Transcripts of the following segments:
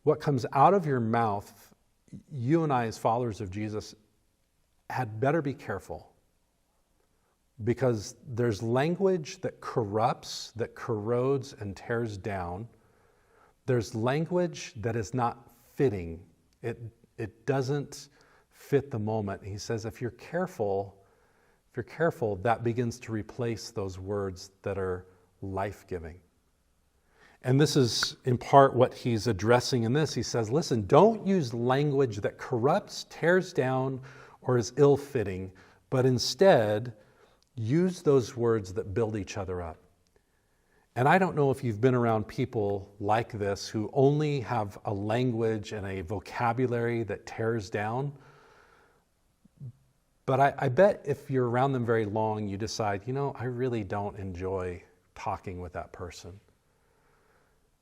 what comes out of your mouth, you and I as followers of Jesus had better be careful, because there's language that corrupts, that corrodes and tears down. There's language that is not fitting. It doesn't fit the moment. He says if you're careful, that begins to replace those words that are life-giving. And this is in part what he's addressing in this. He says, listen, don't use language that corrupts, tears down, or is ill-fitting, but instead use those words that build each other up. And I don't know if you've been around people like this who only have a language and a vocabulary that tears down. But I bet if you're around them very long, you decide, I really don't enjoy talking with that person.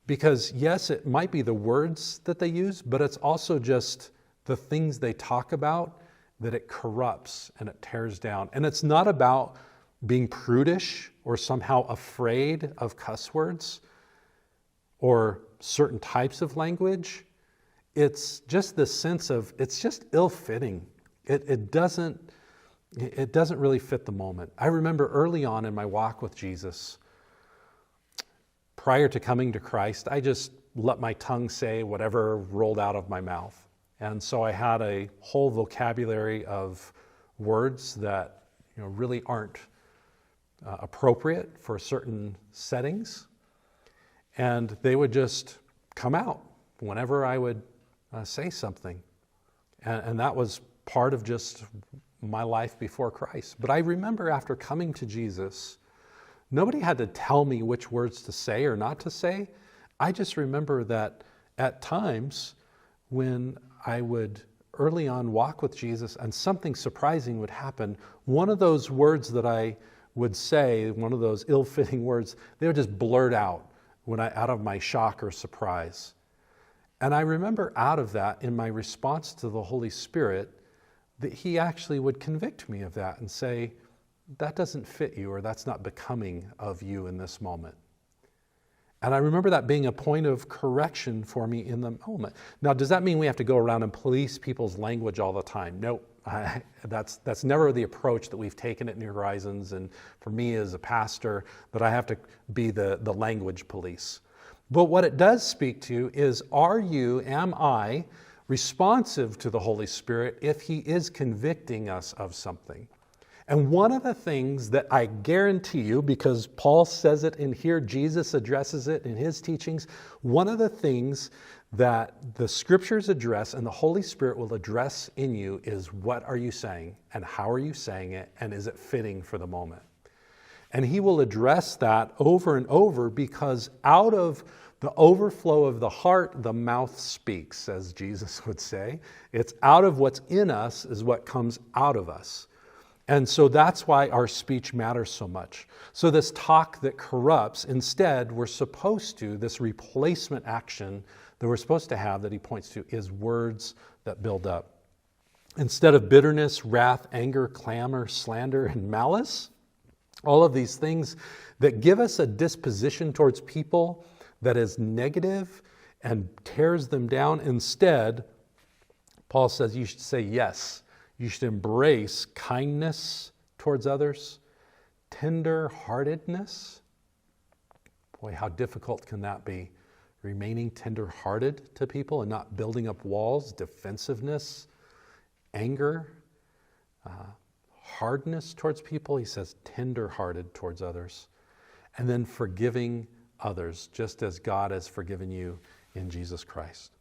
Because yes, it might be the words that they use, but it's also just the things they talk about that it corrupts and it tears down. And it's not about being prudish or somehow afraid of cuss words or certain types of language. It's just the sense of, it's just ill-fitting. It doesn't really fit the moment. I remember early on in my walk with Jesus, prior to coming to Christ, I just let my tongue say whatever rolled out of my mouth. And so I had a whole vocabulary of words that really aren't appropriate for certain settings. And they would just come out whenever I would say something. And that was part of just my life before Christ. But I remember after coming to Jesus, nobody had to tell me which words to say or not to say. I just remember that at times when I would early on walk with Jesus and something surprising would happen, one of those words that I would say, one of those ill-fitting words, they would just blurt out out of my shock or surprise. And I remember out of that, in my response to the Holy Spirit, that he actually would convict me of that and say, that doesn't fit you, or that's not becoming of you in this moment. And I remember that being a point of correction for me in the moment. Now, does that mean we have to go around and police people's language all the time? Nope. That's never the approach that we've taken at New Horizons, and for me as a pastor, that I have to be the language police. But what it does speak to is, am I responsive to the Holy Spirit if he is convicting us of something? And one of the things that I guarantee you, because Paul says it in here, Jesus addresses it in his teachings, one of the things that the scriptures address and the Holy Spirit will address in you is, what are you saying and how are you saying it, and is it fitting for the moment? And he will address that over and over, because out of the overflow of the heart, the mouth speaks, as Jesus would say. It's out of what's in us is what comes out of us. And so that's why our speech matters so much. So this talk that corrupts, instead, this replacement action that we're supposed to have, that he points to, is words that build up. Instead of bitterness, wrath, anger, clamor, slander, and malice, all of these things that give us a disposition towards people that is negative and tears them down. Instead, Paul says you should say yes. You should embrace kindness towards others, tender-heartedness. Boy, how difficult can that be? Remaining tender-hearted to people and not building up walls, defensiveness, anger, hardness towards people. He says tender-hearted towards others. And then forgiving others, just as God has forgiven you in Jesus Christ.